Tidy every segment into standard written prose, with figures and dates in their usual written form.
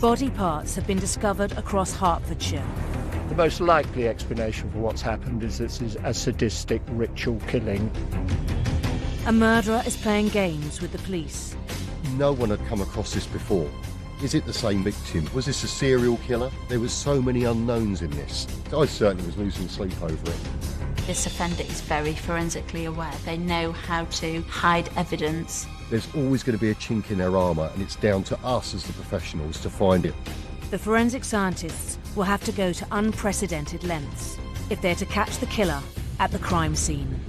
Body parts have been discovered across Hertfordshire. The most likely explanation for what's happened is this is a sadistic ritual killing. A murderer is playing games with the police. No one had come across this before. Is it the same victim? Was this a serial killer? There were so many unknowns in this. I certainly was losing sleep over it. This offender is very forensically aware. They know how to hide evidence. There's always going to be a chink in their armour, and it's down to us as the professionals to find it. The forensic scientists will have to go to unprecedented lengths if they're to catch the killer at the crime scene.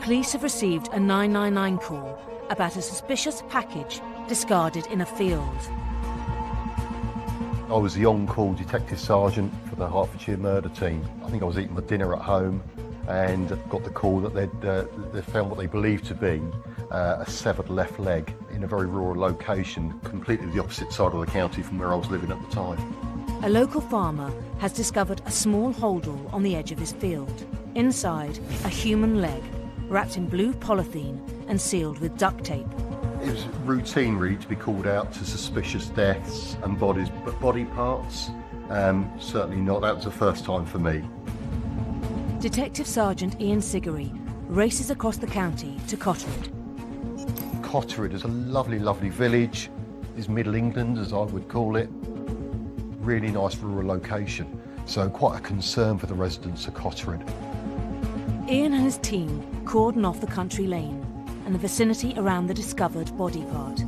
Police have received a 999 call about a suspicious package discarded in a field. I was the on-call detective sergeant for the Hertfordshire murder team. I think I was eating my dinner at home and got the call that they'd found what they believed to be a severed left leg in a very rural location, completely the opposite side of the county from where I was living at the time. A local farmer has discovered a small holdall on the edge of his field. Inside, a human leg, wrapped in blue polythene and sealed with duct tape. It was routine really to be called out to suspicious deaths and bodies, but body parts, certainly not. That was the first time for me. Detective Sergeant Ian Siggery races across the county to Cottered. Cottered is a lovely, lovely village. It's Middle England, as I would call it. Really nice rural location, so quite a concern for the residents of Cottered. Ian and his team cordon off the country lane and the vicinity around the discovered body part.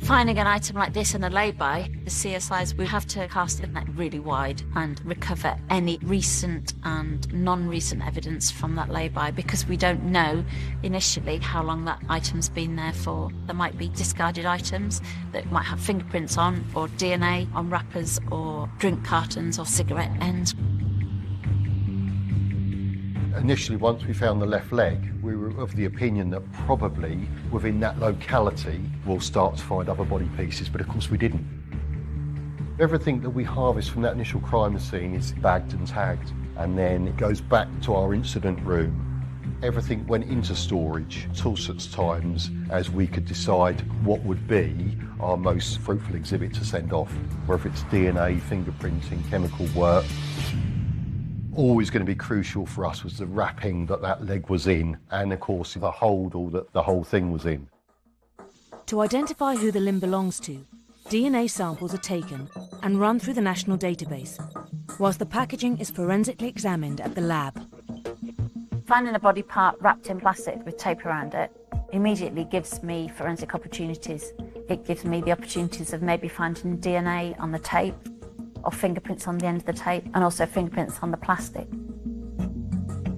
Finding an item like this in a lay-by, the CSIs, we have to cast the net really wide and recover any recent and non-recent evidence from that lay-by, because we don't know initially how long that item's been there for. There might be discarded items that might have fingerprints on, or DNA on wrappers, or drink cartons, or cigarette ends. Initially, once we found the left leg, we were of the opinion that probably within that locality we'll start to find other body pieces, but of course we didn't. Everything that we harvest from that initial crime scene is bagged and tagged, and then it goes back to our incident room. Everything went into storage till such times as we could decide what would be our most fruitful exhibit to send off, whether it's DNA, fingerprinting, chemical work. Always going to be crucial for us was the wrapping that leg was in, and of course the holdall that the whole thing was in. To identify who the limb belongs to, DNA samples are taken and run through the national database, whilst the packaging is forensically examined at the lab. Finding a body part wrapped in plastic with tape around it immediately gives me forensic opportunities. It gives me the opportunities of maybe finding DNA on the tape, or fingerprints on the end of the tape, and also fingerprints on the plastic.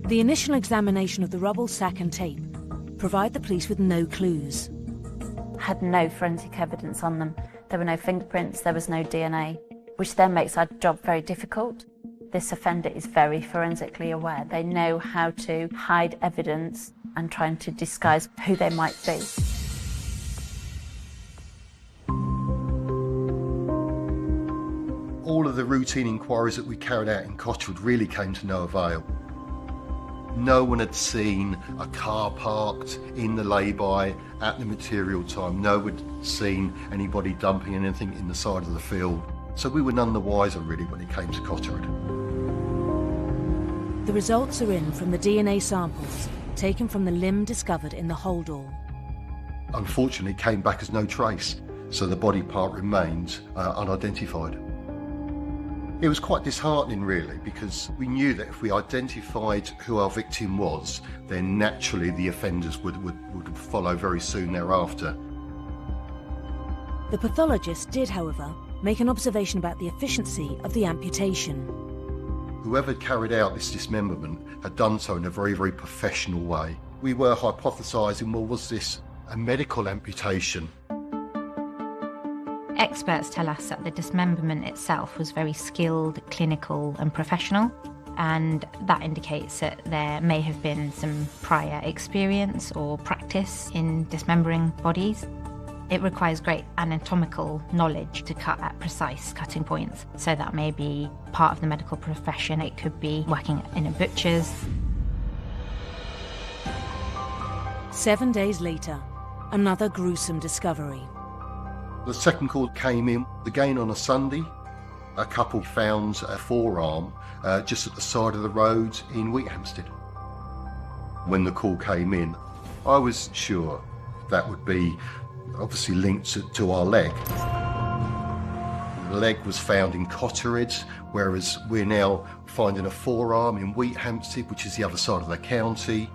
The initial examination of the rubble sack and tape provide the police with no clues. Had no forensic evidence on them. There were no fingerprints, there was no DNA, which then makes our job very difficult. This offender is very forensically aware. They know how to hide evidence and trying to disguise who they might be. All of the routine inquiries that we carried out in Cottered really came to no avail. No one had seen a car parked in the lay-by at the material time. No one had seen anybody dumping anything in the side of the field. So we were none the wiser really when it came to Cottered. The results are in from the DNA samples taken from the limb discovered in the holdall. Unfortunately, it came back as no trace, so the body part remained unidentified. It was quite disheartening really, because we knew that if we identified who our victim was, then naturally the offenders would follow very soon thereafter. The pathologist did, however, make an observation about the efficiency of the amputation. Whoever carried out this dismemberment had done so in a very, very professional way. We were hypothesising, well, was this a medical amputation? Experts tell us that the dismemberment itself was very skilled, clinical and professional, and that indicates that there may have been some prior experience or practice in dismembering bodies. It requires great anatomical knowledge to cut at precise cutting points, so that may be part of the medical profession. It could be working in a butcher's. 7 days later, another gruesome discovery. The second call came in, again on a Sunday. A couple found a forearm just at the side of the road in Wheathampstead. When the call came in, I was sure that would be obviously linked to our leg. The leg was found in Cate, whereas we're now finding a forearm in Wheathampstead, which is the other side of the county.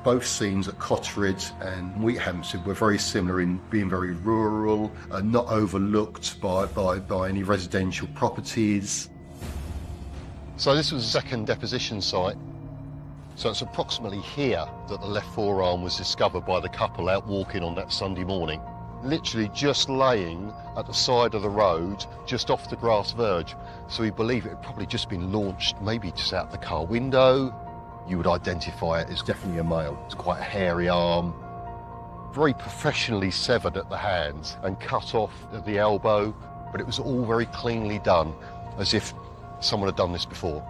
Both scenes at Cate and Wheathampstead were very similar in being very rural and not overlooked by any residential properties. So this was the second deposition site. So it's approximately here that the left forearm was discovered by the couple out walking on that Sunday morning. Literally just laying at the side of the road, just off the grass verge. So we believe it had probably just been launched, maybe just out the car window. You would identify it as definitely a male. It's quite a hairy arm, very professionally severed at the hands and cut off at the elbow, but it was all very cleanly done, as if someone had done this before.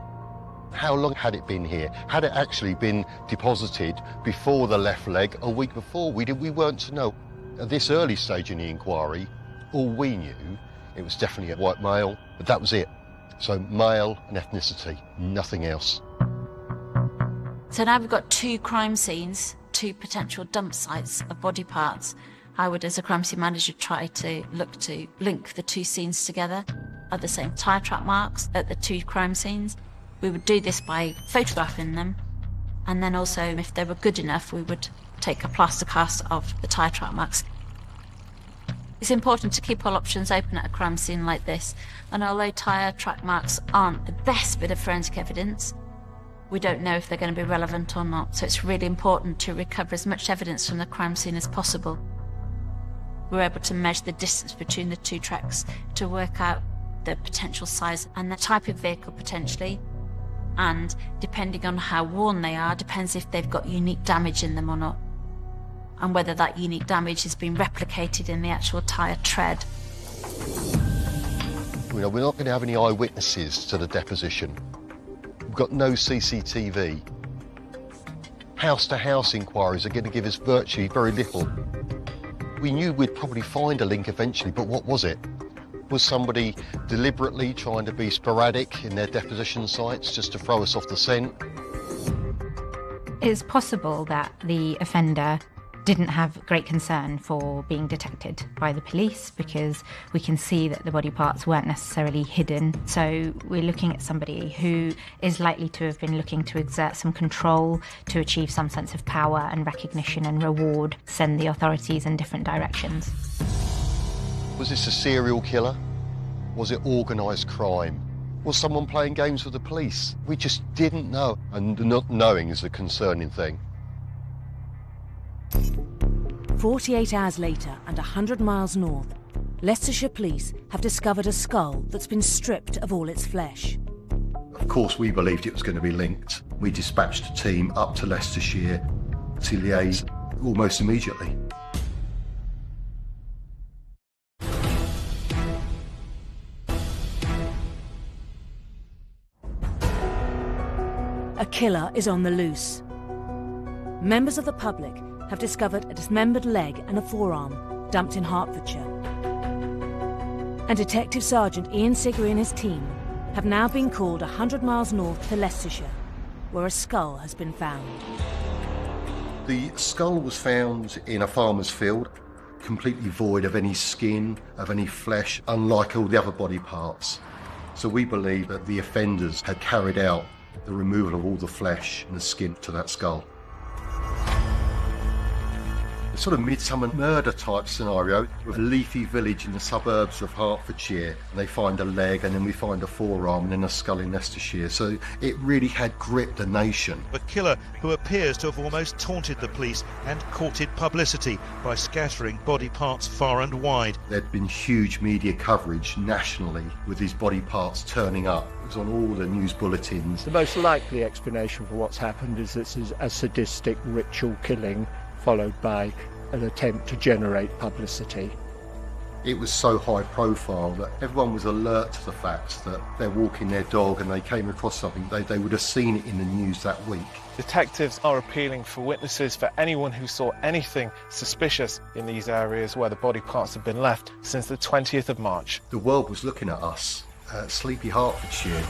How long had it been here? Had it actually been deposited before the left leg a week before? We weren't to know. At this early stage in the inquiry, all we knew, it was definitely a white male, but that was it. So male and ethnicity, nothing else. So now we've got two crime scenes, two potential dump sites of body parts. I would, as a crime scene manager, try to look to link the two scenes together. Are the same tyre track marks at the two crime scenes? We would do this by photographing them, and then also, if they were good enough, we would take a plaster cast of the tyre track marks. It's important to keep all options open at a crime scene like this, and although tyre track marks aren't the best bit of forensic evidence, we don't know if they're going to be relevant or not, so it's really important to recover as much evidence from the crime scene as possible. We're able to measure the distance between the two tracks to work out the potential size and the type of vehicle potentially, and depending on how worn they are, depends if they've got unique damage in them or not, and whether that unique damage has been replicated in the actual tyre tread. You know, we're not going to have any eyewitnesses to the deposition. We've got no CCTV. House-to-house inquiries are going to give us virtually very little. We knew we'd probably find a link eventually, but what was it? Was somebody deliberately trying to be sporadic in their deposition sites just to throw us off the scent? It's possible that the offender didn't have great concern for being detected by the police, because we can see that the body parts weren't necessarily hidden. So we're looking at somebody who is likely to have been looking to exert some control, to achieve some sense of power and recognition and reward, send the authorities in different directions. Was this a serial killer? Was it organised crime? Was someone playing games with the police? We just didn't know, and not knowing is the concerning thing. 48 hours later and 100 miles north, Leicestershire police have discovered a skull that's been stripped of all its flesh. Of course, we believed it was going to be linked. We dispatched a team up to Leicestershire to liaise almost immediately. A killer is on the loose. Members of the public have discovered a dismembered leg and a forearm dumped in Hertfordshire. And Detective Sergeant Ian Siggery and his team have now been called 100 miles north to Leicestershire, where a skull has been found. The skull was found in a farmer's field, completely void of any skin, of any flesh, unlike all the other body parts. So we believe that the offenders had carried out the removal of all the flesh and the skin to that skull. A sort of midsummer murder type scenario. A leafy village in the suburbs of Hertfordshire, and they find a leg, and then we find a forearm, and then a skull in Leicestershire. So it really had gripped the nation. A killer who appears to have almost taunted the police and courted publicity by scattering body parts far and wide. There'd been huge media coverage nationally with his body parts turning up. It was on all the news bulletins. The most likely explanation for what's happened is this is a sadistic ritual killing followed by an attempt to generate publicity. It was so high profile that everyone was alert to the fact that they're walking their dog and they came across something, they would have seen it in the news that week. Detectives are appealing for witnesses, for anyone who saw anything suspicious in these areas where the body parts have been left since the 20th of March. The world was looking at us, sleepy Hertfordshire.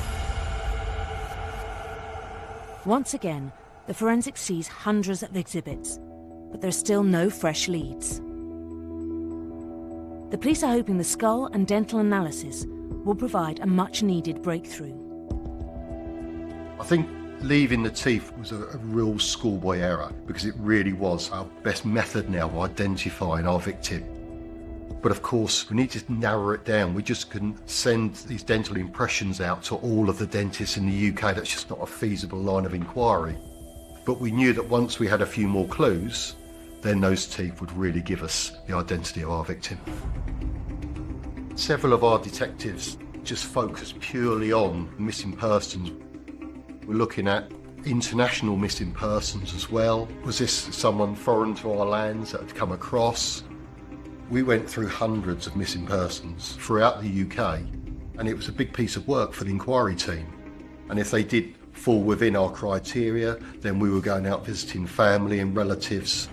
Once again, the forensics sees hundreds of exhibits, but there's still no fresh leads. The police are hoping the skull and dental analysis will provide a much-needed breakthrough. I think leaving the teeth was a real schoolboy error, because it really was our best method now of identifying our victim. But of course, we need to narrow it down. We just couldn't send these dental impressions out to all of the dentists in the UK. That's just not a feasible line of inquiry. But we knew that once we had a few more clues, then those teeth would really give us the identity of our victim. Several of our detectives just focused purely on missing persons. We're looking at international missing persons as well. Was this someone foreign to our lands that had come across? We went through hundreds of missing persons throughout the UK, and it was a big piece of work for the inquiry team. And if they did fall within our criteria, then we were going out visiting family and relatives.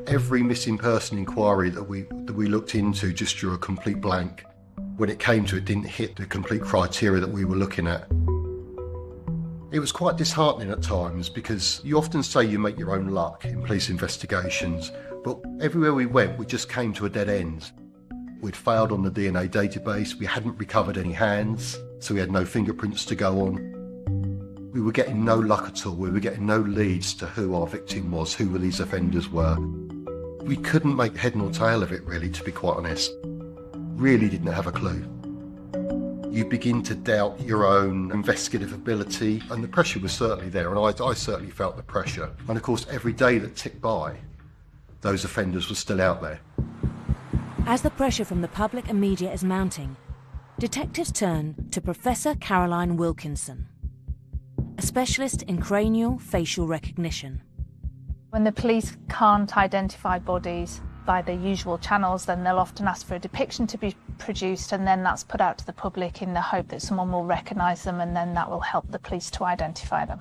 Every missing person inquiry that we looked into just drew a complete blank. When it came to it, didn't hit the complete criteria that we were looking at. It was quite disheartening at times, because you often say you make your own luck in police investigations, but everywhere we went, we just came to a dead end. We'd failed on the DNA database, we hadn't recovered any hands, so we had no fingerprints to go on. We were getting no luck at all, we were getting no leads to who our victim was, who these offenders were. We couldn't make head nor tail of it, really, to be quite honest. Really didn't have a clue. You begin to doubt your own investigative ability, and the pressure was certainly there, and I certainly felt the pressure. And of course, every day that ticked by, those offenders were still out there. As the pressure from the public and media is mounting, detectives turn to Professor Caroline Wilkinson, a specialist in cranial facial recognition. When the police can't identify bodies by the usual channels, then they'll often ask for a depiction to be produced, and then that's put out to the public in the hope that someone will recognise them, and then that will help the police to identify them.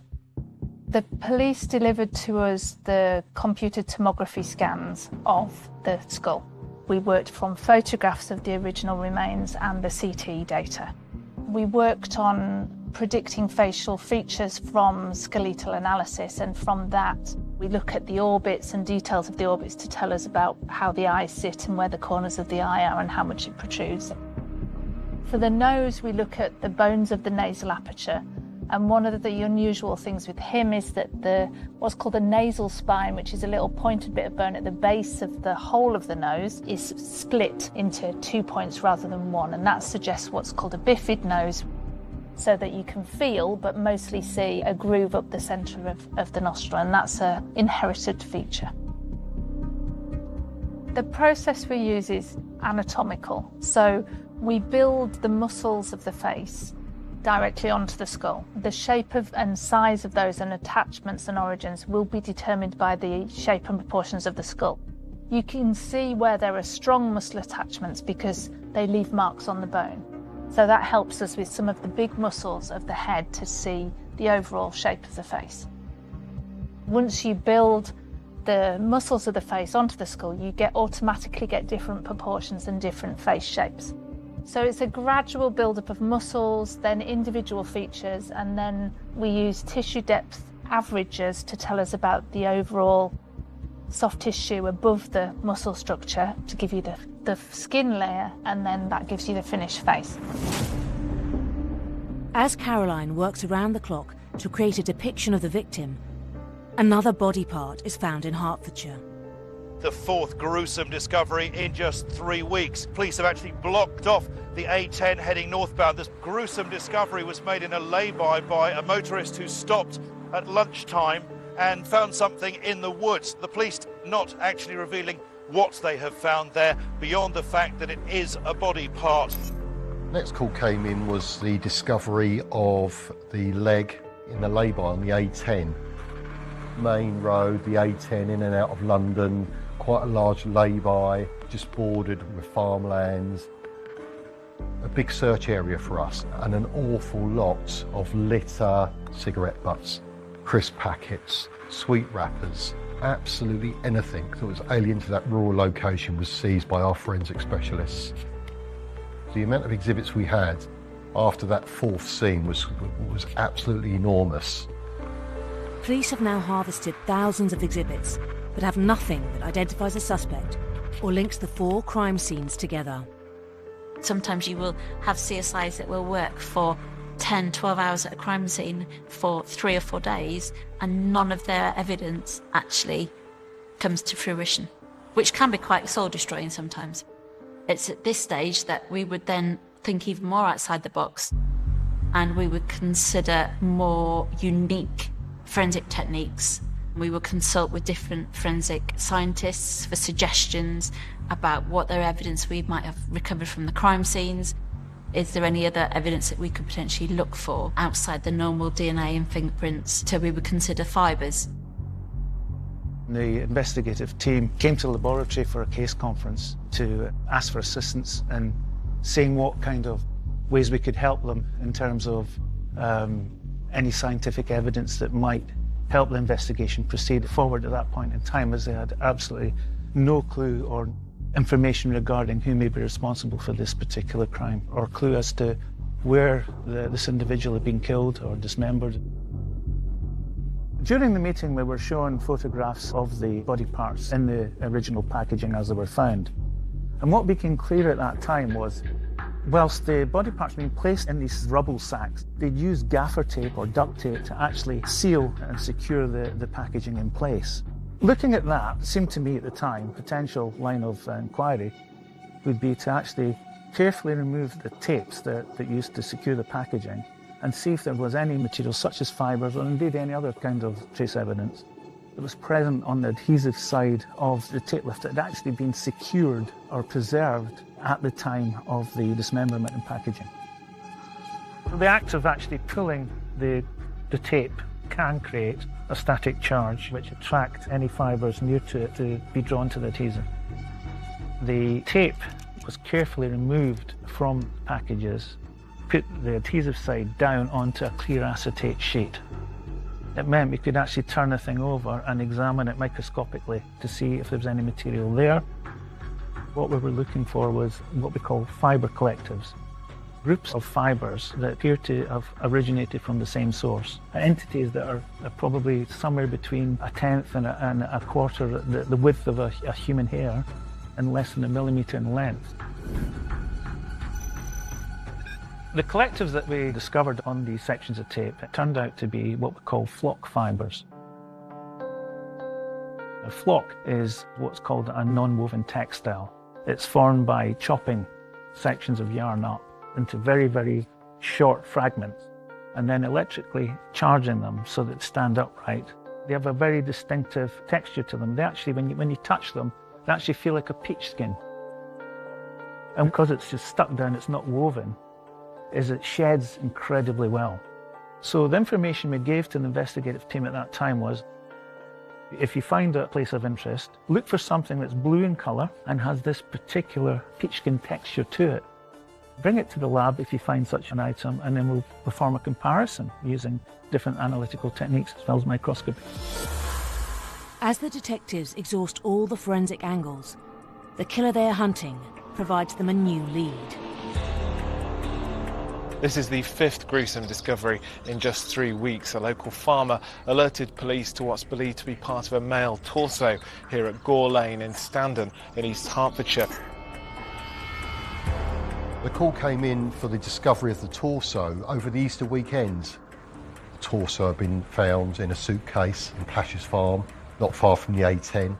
The police delivered to us the computed tomography scans of the skull. We worked from photographs of the original remains and the CT data. We worked on predicting facial features from skeletal analysis, and from that we look at the orbits and details of the orbits to tell us about how the eyes sit and where the corners of the eye are and how much it protrudes. For the nose, we look at the bones of the nasal aperture, and one of the unusual things with him is that what's called the nasal spine, which is a little pointed bit of bone at the base of the whole of the nose, is split into 2 points rather than one, and that suggests what's called a bifid nose, so that you can feel but mostly see a groove up the centre of the nostril, and that's an inherited feature. The process we use is anatomical, so we build the muscles of the face directly onto the skull. The shape of and size of those and attachments and origins will be determined by the shape and proportions of the skull. You can see where there are strong muscle attachments because they leave marks on the bone. So that helps us with some of the big muscles of the head to see the overall shape of the face. Once you build the muscles of the face onto the skull, you automatically get different proportions and different face shapes. So it's a gradual build-up of muscles, then individual features, and then we use tissue depth averages to tell us about the overall soft tissue above the muscle structure to give you the skin layer, and then that gives you the finished face. As Caroline works around the clock to create a depiction of the victim, another body part is found in Hertfordshire. The fourth gruesome discovery in just 3 weeks. Police have actually blocked off the A10 heading northbound. This gruesome discovery was made in a lay-by by a motorist who stopped at lunchtime and found something in the woods. The police not actually revealing what they have found there, beyond the fact that it is a body part. Next call came in was the discovery of the leg in the lay-by on the A10. Main road, the A10 in and out of London, quite a large lay-by, just bordered with farmlands. A big search area for us, and an awful lot of litter, cigarette butts, crisp packets, sweet wrappers, absolutely anything that was alien to that rural location was seized by our forensic specialists. The amount of exhibits we had after that fourth scene was absolutely enormous. Police have now harvested thousands of exhibits, but have nothing that identifies a suspect or links the 4 crime scenes together. Sometimes you will have CSIs that will work for 10, 12 hours at a crime scene for 3 or 4 days, and none of their evidence actually comes to fruition, which can be quite soul-destroying sometimes. It's at this stage that we would then think even more outside the box, and we would consider more unique forensic techniques. We will consult with different forensic scientists for suggestions about what their evidence we might have recovered from the crime scenes. Is there any other evidence that we could potentially look for outside the normal DNA and fingerprints? So we would consider fibres. The investigative team came to the laboratory for a case conference to ask for assistance and seeing what kind of ways we could help them in terms of any scientific evidence that might help the investigation proceed forward at that point in time, as they had absolutely no clue or information regarding who may be responsible for this particular crime, or clue as to where this individual had been killed or dismembered. During the meeting, we were shown photographs of the body parts in the original packaging as they were found. And what became clear at that time was, whilst the body parts were being placed in these rubble sacks, they'd used gaffer tape or duct tape to actually seal and secure the packaging in place. Looking at that, it seemed to me at the time, potential line of inquiry would be to actually carefully remove the tapes that used to secure the packaging and see if there was any material such as fibres or indeed any other kind of trace evidence that was present on the adhesive side of the tape lift that had actually been secured or preserved at the time of the dismemberment and packaging. The act of actually pulling the tape can create a static charge which attracts any fibres near to it to be drawn to the adhesive. The tape was carefully removed from the packages, put the adhesive side down onto a clear acetate sheet. It meant we could actually turn the thing over and examine it microscopically to see if there was any material there. What we were looking for was what we call fibre collectives, groups of fibres that appear to have originated from the same source, entities that are probably somewhere between a tenth and a quarter the width of a human hair and less than a millimetre in length. The collectives that we discovered on these sections of tape turned out to be what we call flock fibres. A flock is what's called a non-woven textile. It's formed by chopping sections of yarn up into very, very short fragments and then electrically charging them so that they stand upright. They have a very distinctive texture to them. They actually, when you touch them, they actually feel like a peach skin. And because it's just stuck down, it's not woven, is it sheds incredibly well. So the information we gave to the investigative team at that time was, if you find a place of interest, look for something that's blue in colour and has this particular peach skin texture to it. Bring it to the lab if you find such an item, and then we'll perform a comparison using different analytical techniques as well as microscopy. As the detectives exhaust all the forensic angles, the killer they are hunting provides them a new lead. This is the 5th gruesome discovery in just 3 weeks. A local farmer alerted police to what's believed to be part of a male torso here at Gore Lane in Standon in East Hertfordshire. The call came in for the discovery of the torso over the Easter weekend. torso had been found in a suitcase in Plashers Farm, not far from the A10.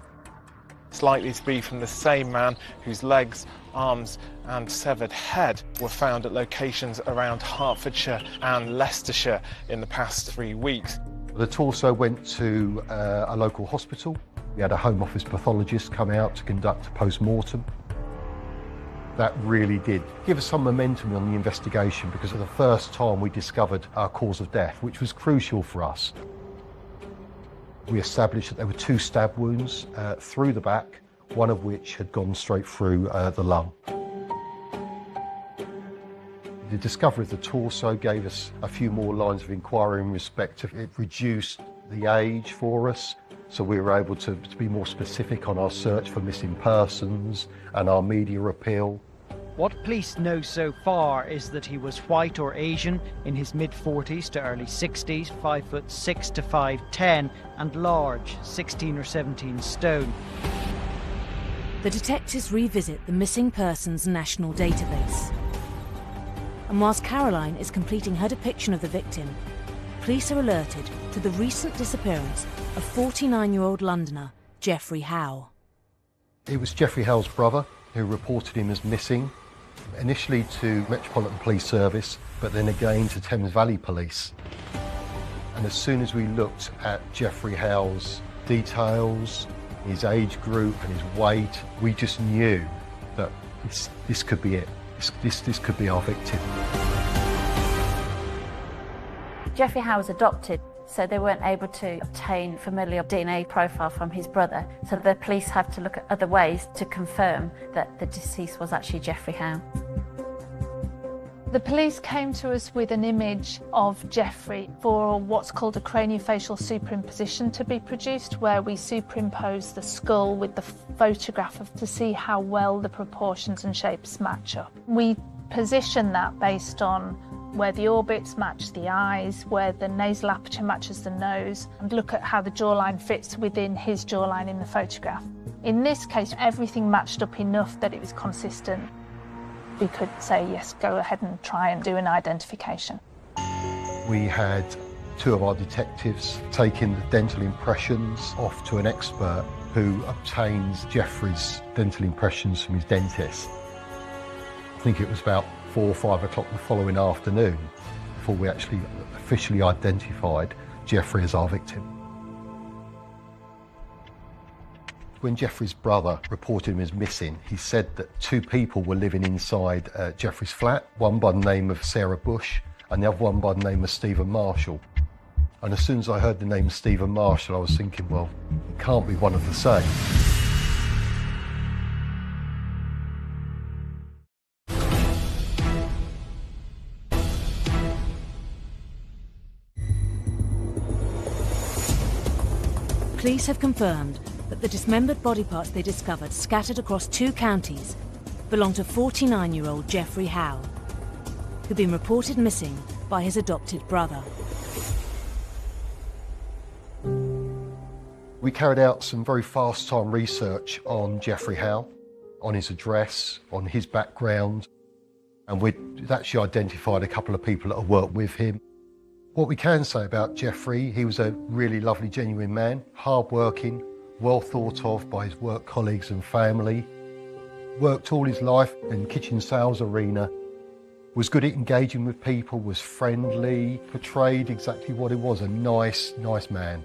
It's likely to be from the same man whose legs, arms and severed head were found at locations around Hertfordshire and Leicestershire in the past 3 weeks. The torso went to a local hospital. We had a Home Office pathologist come out to conduct a post-mortem. That really did give us some momentum on the investigation, because for the first time we discovered our cause of death, which was crucial for us. We established that there were 2 stab wounds through the back, one of which had gone straight through the lung. The discovery of the torso gave us a few more lines of inquiry in respect of it. Reduced the age for us, so we were able to be more specific on our search for missing persons and our media appeal. What police know so far is that he was white or Asian, in his mid-40s to early 60s, 5'6" to 5'10", and large, 16 or 17 stone. The detectives revisit the Missing Persons National Database. And whilst Caroline is completing her depiction of the victim, police are alerted to the recent disappearance of 49-year-old Londoner Geoffrey Howe. It was Geoffrey Howe's brother who reported him as missing, initially to Metropolitan Police Service, but then again to Thames Valley Police. And as soon as we looked at Geoffrey Howe's details, his age group and his weight, we just knew that this could be it. This could be our victim. Geoffrey Howe was adopted, so they weren't able to obtain familial DNA profile from his brother, so the police have to look at other ways to confirm that the deceased was actually Geoffrey Howe. The police came to us with an image of Geoffrey for what's called a craniofacial superimposition to be produced, where we superimpose the skull with the photograph to see how well the proportions and shapes match up. We position that based on where the orbits match the eyes, where the nasal aperture matches the nose, and look at how the jawline fits within his jawline in the photograph. In this case, everything matched up enough that it was consistent. We could say, yes, go ahead and try and do an identification. We had 2 of our detectives taking the dental impressions off to an expert who obtains Geoffrey's dental impressions from his dentist. I think it was about 4 or 5 o'clock the following afternoon before we actually officially identified Geoffrey as our victim. When Geoffrey's brother reported him as missing, he said that 2 people were living inside Geoffrey's flat, one by the name of Sarah Bush and the other one by the name of Stephen Marshall. And as soon as I heard the name Stephen Marshall, I was thinking, well, it can't be one of the same. Police have confirmed that the dismembered body parts they discovered scattered across 2 counties belong to 49-year-old Geoffrey Howe, who'd been reported missing by his adopted brother. We carried out some very fast-time research on Geoffrey Howe, on his address, on his background, and we'd actually identified a couple of people that had worked with him. What we can say about Geoffrey, he was a really lovely, genuine man, hard-working, well thought of by his work colleagues and family, worked all his life in the kitchen sales arena, was good at engaging with people, was friendly, portrayed exactly what he was, a nice man.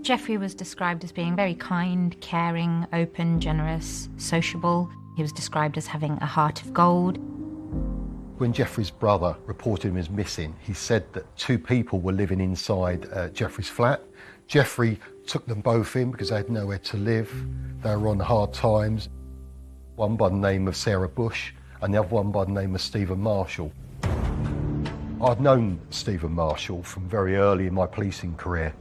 Geoffrey was described as being very kind, caring, open, generous, sociable. He was described as having a heart of gold. When Geoffrey's brother reported him as missing, he said that 2 people were living inside Geoffrey's flat. Geoffrey took them both in because they had nowhere to live. They were on hard times. One by the name of Sarah Bush and the other one by the name of Stephen Marshall. I'd known Stephen Marshall from very early in my policing career.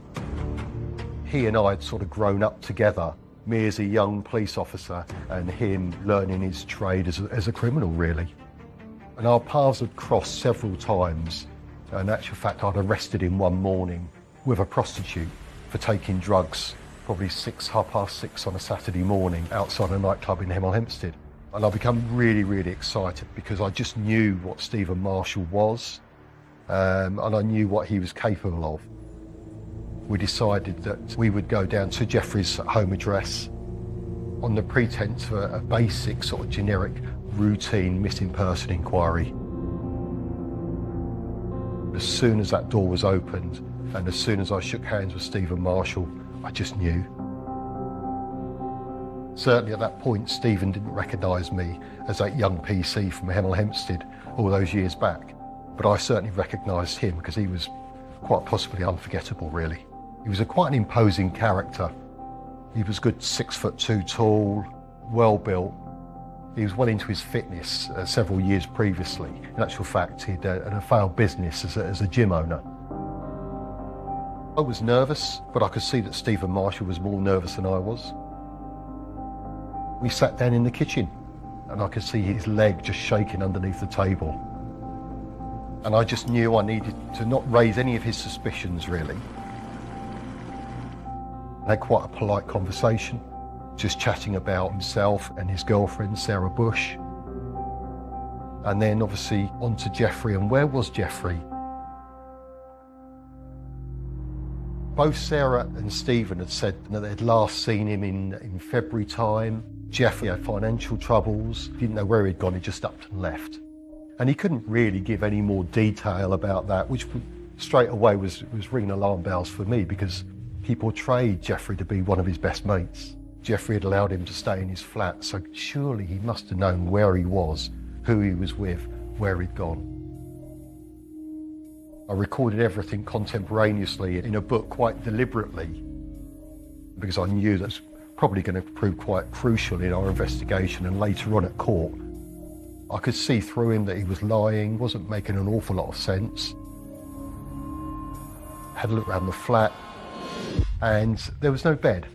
He and I had sort of grown up together, me as a young police officer and him learning his trade as a criminal, really. And our paths had crossed several times. In actual fact, I'd arrested him one morning with a prostitute for taking drugs, probably 6:30 on a Saturday morning outside a nightclub in Hemel Hempstead. And I became really excited because I just knew what Stephen Marshall was. and I knew what he was capable of. We decided that we would go down to Jeffrey's home address on the pretense of a basic sort of generic routine missing person inquiry. As soon as that door was opened and as soon as I shook hands with Stephen Marshall, I just knew. Certainly at that point, Stephen didn't recognise me as that young PC from Hemel Hempstead all those years back. But I certainly recognised him because he was quite possibly unforgettable, really. He was quite an imposing character. He was good 6'2" tall, well built. He was well into his fitness several years previously. In actual fact, he'd had a failed business as a gym owner. I was nervous, but I could see that Stephen Marshall was more nervous than I was. We sat down in the kitchen and I could see his leg just shaking underneath the table. And I just knew I needed to not raise any of his suspicions, really. I had quite a polite conversation, just chatting about himself and his girlfriend, Sarah Bush. And then obviously on to Jeffrey, and where was Jeffrey? Both Sarah and Stephen had said that they'd last seen him in February time. Jeffrey had financial troubles, didn't know where he'd gone, he just upped and left. And he couldn't really give any more detail about that, which straight away was ringing alarm bells for me, because he portrayed Jeffrey to be one of his best mates. Jeffrey had allowed him to stay in his flat, so surely he must have known where he was, who he was with, where he'd gone. I recorded everything contemporaneously in a book quite deliberately, because I knew that's probably going to prove quite crucial in our investigation and later on at court. I could see through him that he was lying, wasn't making an awful lot of sense. Had a look around the flat, and there was no bed,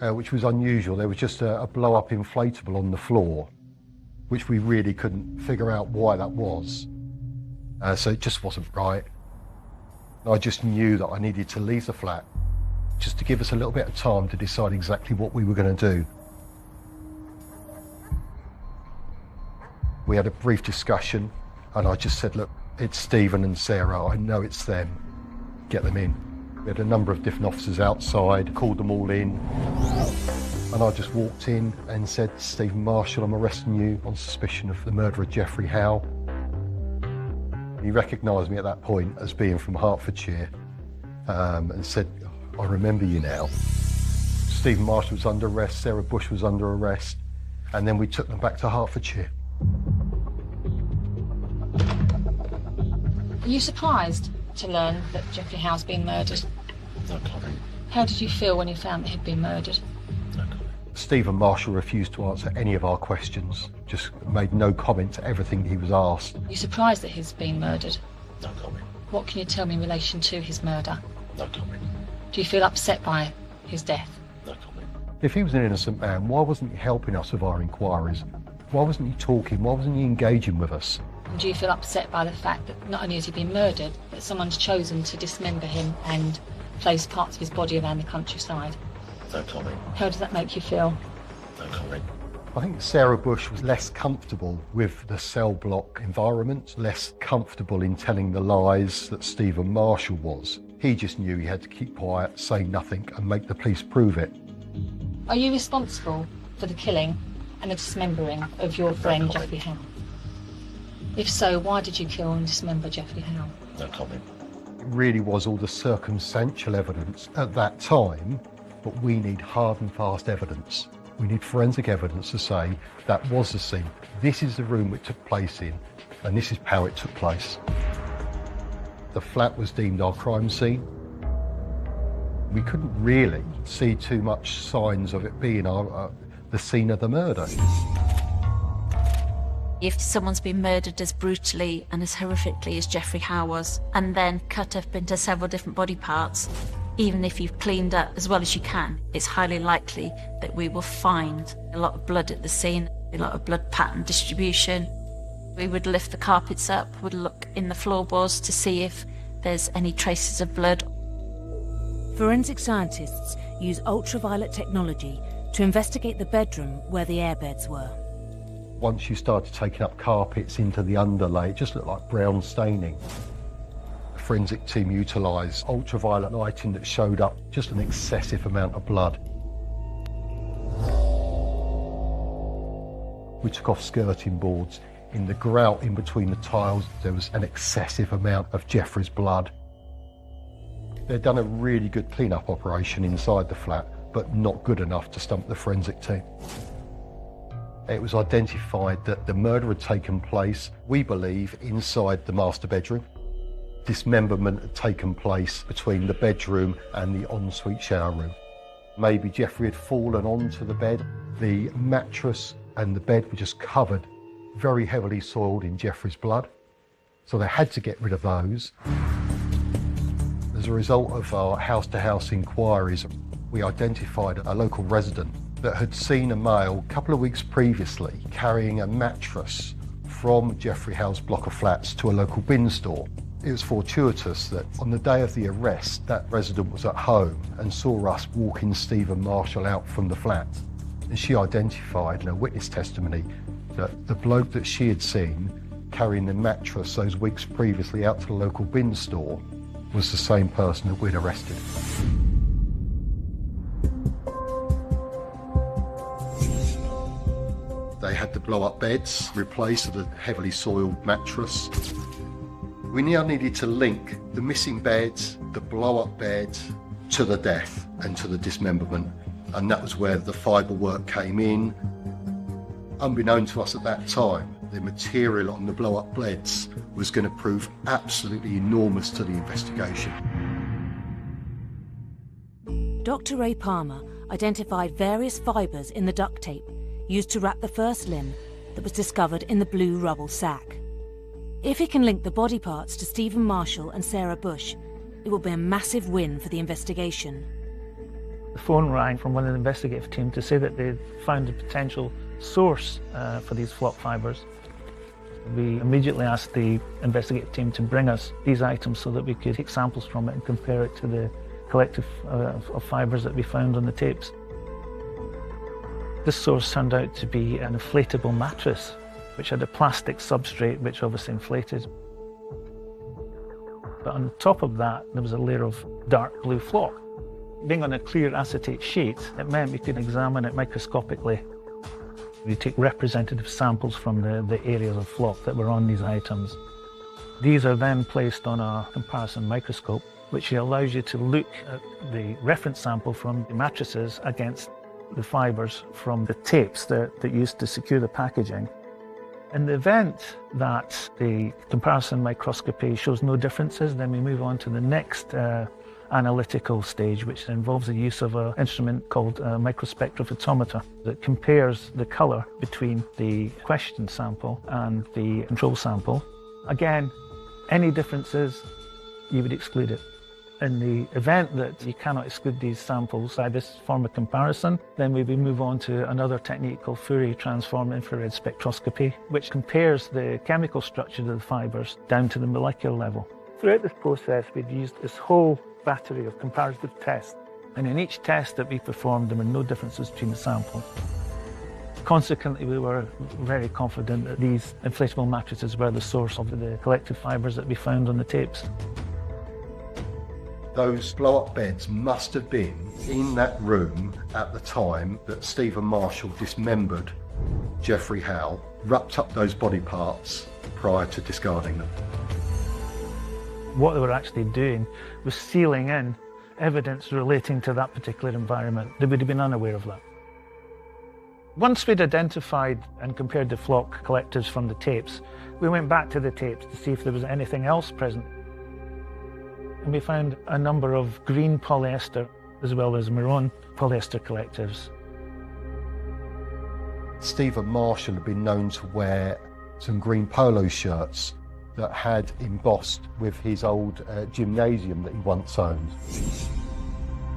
which was unusual. There was just a blow-up inflatable on the floor, which we really couldn't figure out why that was. So it just wasn't right. I just knew that I needed to leave the flat, just to give us a little bit of time to decide exactly what we were going to do. We had a brief discussion, and I just said, look, it's Stephen and Sarah, I know it's them, get them in. We had a number of different officers outside, called them all in, and I just walked in and said, Stephen Marshall, I'm arresting you on suspicion of the murder of Jeffrey Howe. He recognised me at that point as being from Hertfordshire, and said, I remember you now. Stephen Marshall was under arrest, Sarah Bush was under arrest, and then we took them back to Hertfordshire. Are you surprised to learn that Jeffrey Howe's been murdered? No comment. How did you feel when you found that he'd been murdered? No comment. Stephen Marshall refused to answer any of our questions, just made no comment to everything he was asked. Are you surprised that he's been murdered? No comment. What can you tell me in relation to his murder? No comment. Do you feel upset by his death? No comment. If he was an innocent man, why wasn't he helping us with our inquiries? Why wasn't he talking? Why wasn't he engaging with us? And do you feel upset by the fact that not only has he been murdered, but someone's chosen to dismember him and place parts of his body around the countryside? No comment. How does that make you feel? No comment. I think Sarah Bush was less comfortable with the cell block environment, less comfortable in telling the lies that Stephen Marshall was. He just knew he had to keep quiet, say nothing, and make the police prove it. Are you responsible for the killing and the dismembering of your friend Jeffrey Howe? If so, why did you kill and dismember Jeffrey Howe? No comment. It really was all the circumstantial evidence at that time, but we need hard and fast evidence. We need forensic evidence to say that was the scene. This is the room it took place in, and this is how it took place. The flat was deemed our crime scene. We couldn't really see too much signs of it being the scene of the murder. If someone's been murdered as brutally and as horrifically as Jeffrey Howe was, and then cut up into several different body parts, even if you've cleaned up as well as you can, it's highly likely that we will find a lot of blood at the scene, a lot of blood pattern distribution. We would lift the carpets up, would look in the floorboards to see if there's any traces of blood. Forensic scientists use ultraviolet technology to investigate the bedroom where the airbeds were. Once you started taking up carpets into the underlay, it just looked like brown staining. forensic team utilised ultraviolet lighting that showed up just an excessive amount of blood. We took off skirting boards. In the grout in between the tiles, there was an excessive amount of Jeffrey's blood. They'd done a really good clean-up operation inside the flat, but not good enough to stump the forensic team. It was identified that the murder had taken place, we believe, inside the master bedroom. Dismemberment had taken place between the bedroom and the ensuite shower room. Maybe Jeffrey had fallen onto the bed. The mattress and the bed were just covered, very heavily soiled in Jeffrey's blood. So they had to get rid of those. As a result of our house-to-house inquiries, we identified a local resident that had seen a male a couple of weeks previously carrying a mattress from Jeffrey Howe's block of flats to a local bin store. It was fortuitous that on the day of the arrest, that resident was at home and saw us walking Stephen Marshall out from the flat. And she identified in her witness testimony that the bloke that she had seen carrying the mattress those weeks previously out to the local bin store was the same person that we'd arrested. They had the blow-up beds replaced with a heavily soiled mattress. We now needed to link the missing beds, the blow-up beds, to the death and to the dismemberment. And that was where the fibre work came in. Unbeknown to us at that time, the material on the blow-up beds was going to prove absolutely enormous to the investigation. Dr. Ray Palmer identified various fibres in the duct tape used to wrap the first limb that was discovered in the blue rubble sack. If he can link the body parts to Stephen Marshall and Sarah Bush, it will be a massive win for the investigation. The phone rang from one of the investigative team to say that they'd found a potential source for these flock fibres. We immediately asked the investigative team to bring us these items so that we could take samples from it and compare it to the collective of fibres that we found on the tapes. This source turned out to be an inflatable mattress, which had a plastic substrate which obviously inflated. But on top of that, there was a layer of dark blue flock. Being on a clear acetate sheet, it meant we could examine it microscopically. We take representative samples from the areas of flock that were on these items. These are then placed on a comparison microscope, which allows you to look at the reference sample from the mattresses against the fibres from the tapes that used to secure the packaging. In the event that the comparison microscopy shows no differences, then we move on to the next analytical stage, which involves the use of an instrument called a microspectrophotometer that compares the colour between the question sample and the control sample. Again, any differences, you would exclude it. In the event that you cannot exclude these samples by this form of comparison, then we will move on to another technique called Fourier transform infrared spectroscopy, which compares the chemical structure of the fibres down to the molecular level. Throughout this process, we've used this whole battery of comparative tests, and in each test that we performed, there were no differences between the samples. Consequently, we were very confident that these inflatable mattresses were the source of the collective fibres that we found on the tapes. Those blow-up beds must have been in that room at the time that Stephen Marshall dismembered Jeffrey Howe, wrapped up those body parts prior to discarding them. What they were actually doing was sealing in evidence relating to that particular environment. They would have been unaware of that. Once we'd identified and compared the flock collectives from the tapes, we went back to the tapes to see if there was anything else present. And we found a number of green polyester as well as maroon polyester collectives. Stephen Marshall had been known to wear some green polo shirts that had embossed with his old gymnasium that he once owned.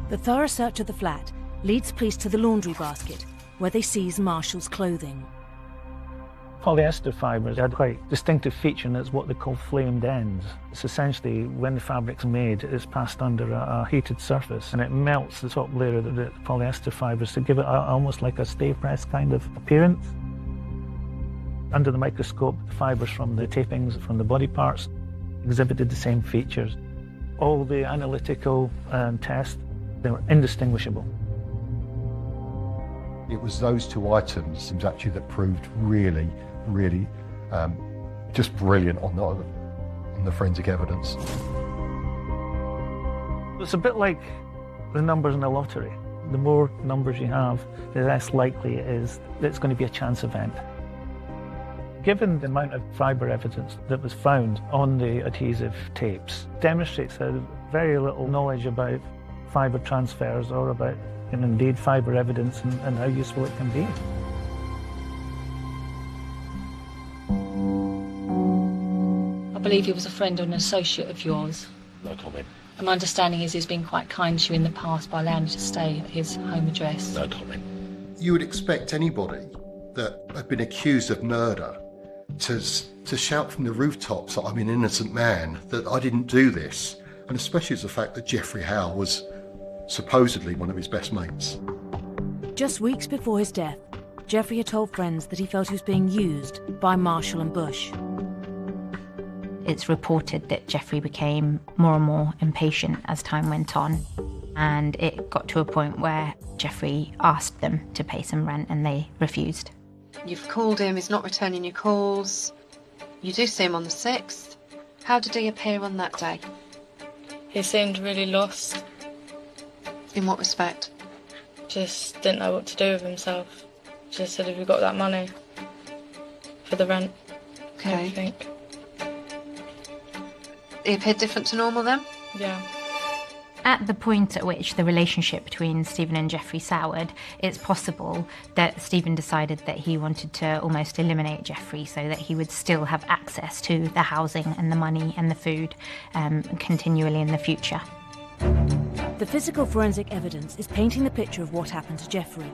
The thorough search of the flat leads police to the laundry basket, where they seize Marshall's clothing. Polyester fibres had quite a distinctive feature, and it's what they call flamed ends. It's essentially when the fabric's made, it's passed under a heated surface and it melts the top layer of the polyester fibres to give it almost like a stay press kind of appearance. Under the microscope, the fibres from the tapings from the body parts exhibited the same features. all the analytical tests, they were indistinguishable. It was those two items actually that proved really, really just brilliant on the forensic evidence. It's a bit like the numbers in the lottery. The more numbers you have, the less likely it is that it's going to be a chance event. Given the amount of fibre evidence that was found on the adhesive tapes, demonstrates that very little knowledge about fibre transfers or about, and indeed, fibre evidence and how useful it can be. I believe he was a friend or an associate of yours. No comment. And my understanding is he's been quite kind to you in the past by allowing you to stay at his home address. No comment. You would expect anybody that had been accused of murder to shout from the rooftops that I'm an innocent man, that I didn't do this, and especially as the fact that Geoffrey Howe was supposedly one of his best mates. Just weeks before his death, Geoffrey had told friends that he felt he was being used by Marshall and Bush. It's reported that Geoffrey became more and more impatient as time went on, and it got to a point where Geoffrey asked them to pay some rent and they refused. You've called him, he's not returning your calls. You do see him on the 6th. How did he appear on that day? He seemed really lost. In what respect? Just didn't know what to do with himself. Just said, have you got that money for the rent? Okay. I think. He appeared different to normal then? Yeah. At the point at which the relationship between Stephen and Geoffrey soured, it's possible that Stephen decided that he wanted to almost eliminate Geoffrey so that he would still have access to the housing and the money and the food continually in the future. The physical forensic evidence is painting the picture of what happened to Geoffrey.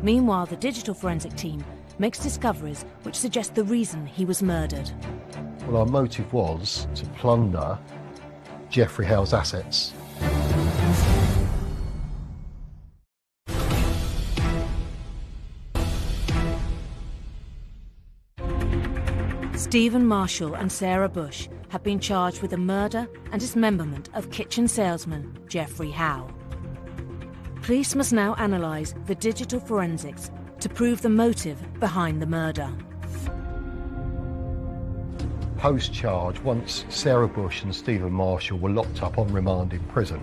Meanwhile, the digital forensic team makes discoveries which suggest the reason he was murdered. Well, our motive was to plunder Geoffrey Howe's assets. Stephen Marshall and Sarah Bush have been charged with the murder and dismemberment of kitchen salesman Geoffrey Howe. Police must now analyse the digital forensics to prove the motive behind the murder. Post-charge, once Sarah Bush and Stephen Marshall were locked up on remand in prison,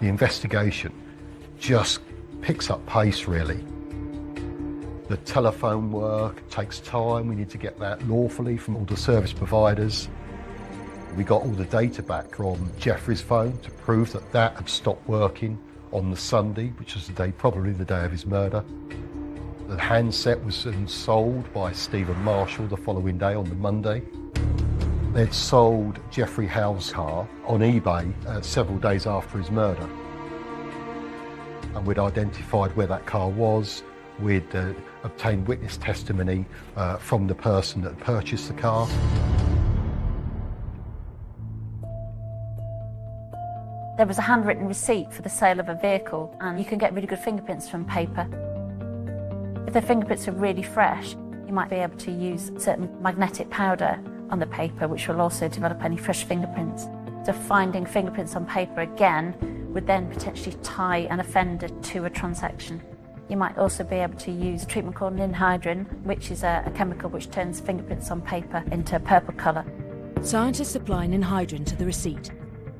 the investigation just picks up pace, really. The telephone work takes time. We need to get that lawfully from all the service providers. We got all the data back from Geoffrey's phone to prove that that had stopped working on the Sunday, which was probably the day of his murder. The handset was then sold by Stephen Marshall the following day, on the Monday. They'd sold Geoffrey Howe's car on eBay several days after his murder. And we'd identified where that car was. We'd obtained witness testimony from the person that purchased the car. There was a handwritten receipt for the sale of a vehicle, and you can get really good fingerprints from paper. If the fingerprints are really fresh, you might be able to use certain magnetic powder on the paper, which will also develop any fresh fingerprints. So finding fingerprints on paper again would then potentially tie an offender to a transaction. You might also be able to use a treatment called ninhydrin, which is a chemical which turns fingerprints on paper into a purple colour. Scientists apply ninhydrin to the receipt,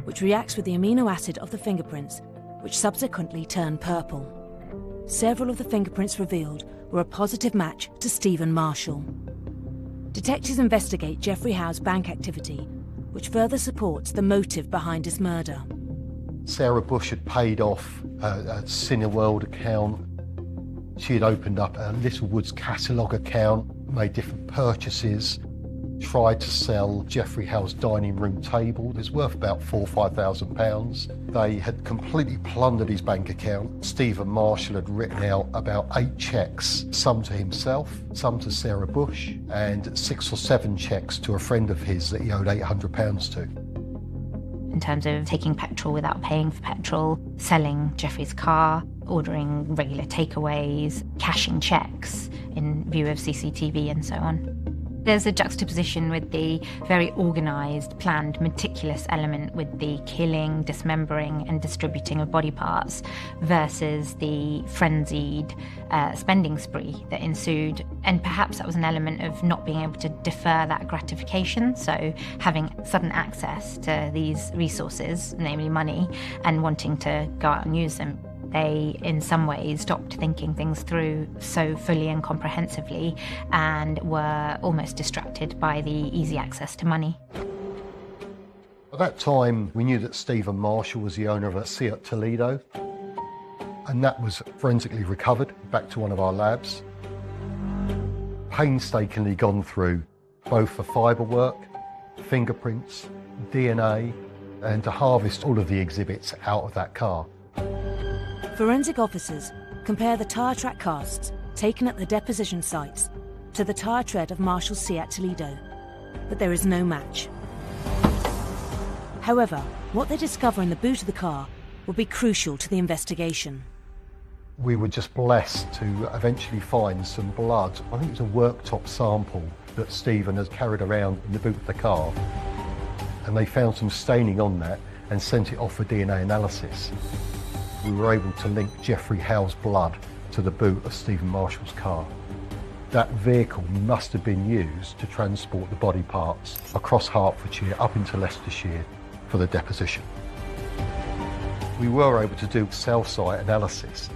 which reacts with the amino acid of the fingerprints, which subsequently turn purple. Several of the fingerprints revealed were a positive match to Stephen Marshall. Detectives investigate Geoffrey Howe's bank activity, which further supports the motive behind his murder. Sarah Bush had paid off a Cineworld account. She had opened up a Littlewoods catalogue account, made different purchases, tried to sell Geoffrey Howe's dining room table. It was worth about £4,000 or £5,000. They had completely plundered his bank account. Stephen Marshall had written out about 8 cheques, some to himself, some to Sarah Bush, and 6 or 7 cheques to a friend of his that he owed £800 to. In terms of taking petrol without paying for petrol, selling Geoffrey's car, ordering regular takeaways, cashing cheques in view of CCTV and so on. There's a juxtaposition with the very organised, planned, meticulous element with the killing, dismembering and distributing of body parts versus the frenzied spending spree that ensued. And perhaps that was an element of not being able to defer that gratification, so having sudden access to these resources, namely money, and wanting to go out and use them. They, in some ways, stopped thinking things through so fully and comprehensively and were almost distracted by the easy access to money. At that time, we knew that Stephen Marshall was the owner of a Seat Toledo, and that was forensically recovered back to one of our labs. Painstakingly gone through both the fibre work, fingerprints, DNA, and to harvest all of the exhibits out of that car. Forensic officers compare the tyre track casts taken at the deposition sites to the tyre tread of Marshall's Seat Toledo, but there is no match. However, what they discover in the boot of the car will be crucial to the investigation. We were just blessed to eventually find some blood. I think it was a worktop sample that Stephen has carried around in the boot of the car, and they found some staining on that and sent it off for DNA analysis. We were able to link Geoffrey Howe's blood to the boot of Stephen Marshall's car. That vehicle must have been used to transport the body parts across Hertfordshire up into Leicestershire for the deposition. We were able to do cell site analysis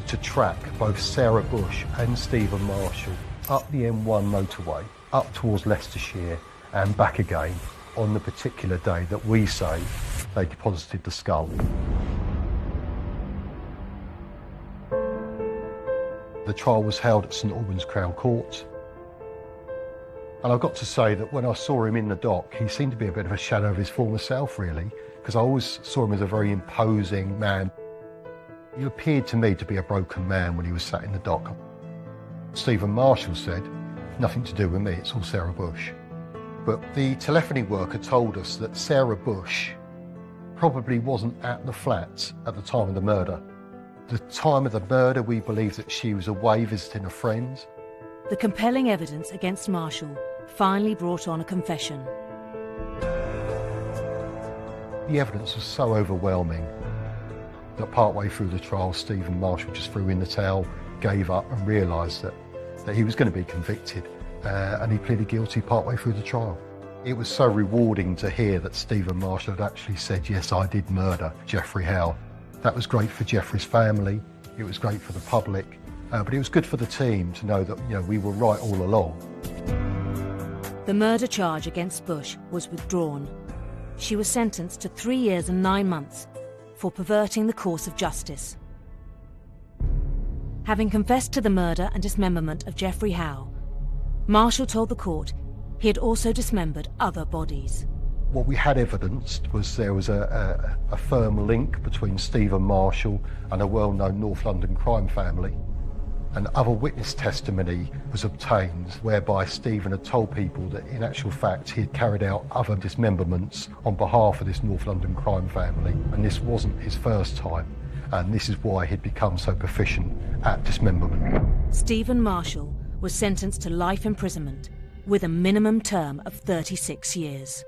to track both Sarah Bush and Stephen Marshall up the M1 motorway, up towards Leicestershire and back again on the particular day that we say they deposited the skull. The trial was held at St Albans Crown Court, and I've got to say that when I saw him in the dock, he seemed to be a bit of a shadow of his former self, really, because I always saw him as a very imposing man. He appeared to me to be a broken man when he was sat in the dock. Stephen Marshall said, "Nothing to do with me, it's all Sarah Bush." But the telephony worker told us that Sarah Bush probably wasn't at the flat at the time of the murder. The time of the murder, we believe that she was away visiting a friend. The compelling evidence against Marshall finally brought on a confession. The evidence was so overwhelming that partway through the trial, Stephen Marshall just threw in the towel, gave up and realised that he was going to be convicted, and he pleaded guilty partway through the trial. It was so rewarding to hear that Stephen Marshall had actually said, "Yes, I did murder Geoffrey Howe." That was great for Geoffrey's family, it was great for the public, but it was good for the team to know that we were right all along. The murder charge against Bush was withdrawn. She was sentenced to 3 years and 9 months for perverting the course of justice. Having confessed to the murder and dismemberment of Geoffrey Howe, Marshall told the court he had also dismembered other bodies. What we had evidenced was there was a firm link between Stephen Marshall and a well-known North London crime family. And other witness testimony was obtained whereby Stephen had told people that in actual fact he had carried out other dismemberments on behalf of this North London crime family, and this wasn't his first time, and this is why he'd become so proficient at dismemberment. Stephen Marshall was sentenced to life imprisonment with a minimum term of 36 years.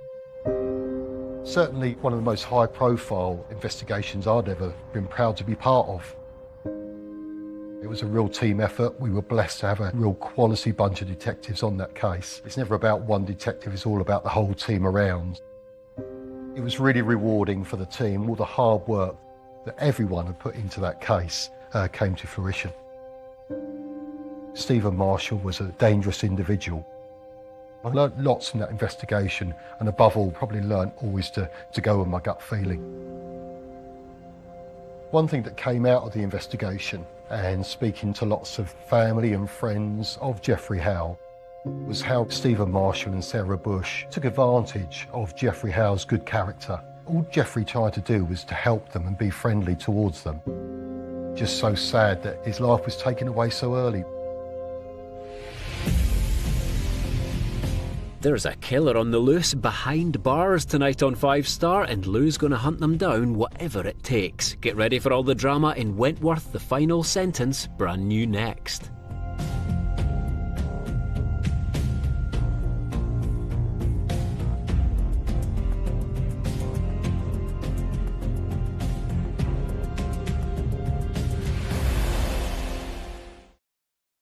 Certainly one of the most high-profile investigations I'd ever been proud to be part of. It was a real team effort. We were blessed to have a real quality bunch of detectives on that case. It's never about one detective, it's all about the whole team around. It was really rewarding for the team. All the hard work that everyone had put into that case came to fruition. Stephen Marshall was a dangerous individual. I learnt lots from that investigation, and above all, probably learnt always to go with my gut feeling. One thing that came out of the investigation, and speaking to lots of family and friends of Geoffrey Howe, was how Stephen Marshall and Sarah Bush took advantage of Geoffrey Howe's good character. All Geoffrey tried to do was to help them and be friendly towards them. Just so sad that his life was taken away so early. There's a killer on the loose behind bars tonight on 5 Star, and Lou's going to hunt them down whatever it takes. Get ready for all the drama in Wentworth, The Final Sentence, brand new next.